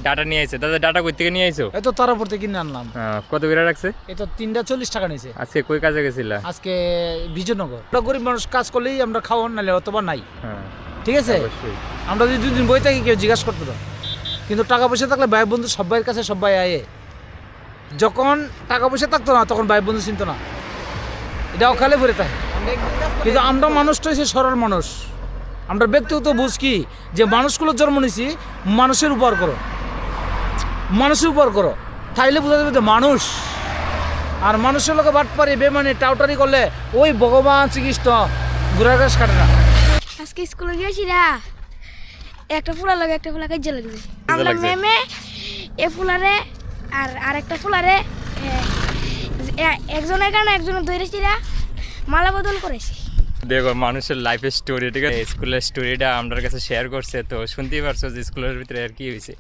Data নিয়ে আইছে দাদা, ডাটা কই থেকে নিয়ে আইছো? এই তো তারাপুর থেকে কিনে আনলাম। কত করে রাখছে? এই তো 3টা 40 টাকা নিয়েছে। আজকে কই কাজে গেছিলা? আজকে বিজয়নগর। আমরা গরিব মানুষ, কাজ করলেই আমরা খাওয়ান, নাহলে অথবা নাই। ঠিক আছে, অবশ্যই। আমরা যদি 2 দিন বই থাকি কেউ জিজ্ঞাসা করতো না, কিন্তু টাকা পয়সা থাকলে ভাই বন্ধু সবাইয়ের কাছে সবাই আয়ে। যখন টাকা পয়সা থাকতো না তখন ভাই বন্ধু চিনতো না, এটা অকালে ভরে থাকে। কিন্তু আমরা মানুষটা হচ্ছে সরল মানুষ। আমরা ব্যক্তিগত বুঝ কি যে মানুষগুলো জন্ম নিছি মানুষের উপর করো, মানুষের উপর করো, তাইলে বোঝা যাবে যে মানুষ। আর মানুষের লোকে বাটপারি বেমানি টাউটারি করলে ওই ভগবান শ্রীকৃষ্ণ ঘুরার গাছ কাটে না। আজকে স্কুলে গিয়েছি রা, একটা ফুলা লাগে, একটা ফুলা কাজে লাগছে। আমরা মেমে এ ফুলারে আর আরেকটা ফুলারে একজনের কারণে একজনের ধরেছি রা, মালা বদল করেছি। দেখো মানুষের লাইফের স্টোরি, ঠিক আছে, স্কুলের স্টোরিটা আমাদের কাছে শেয়ার করছে, তো শুনতেই পারছো যে স্কুলের ভিতরে আর কি হয়েছে।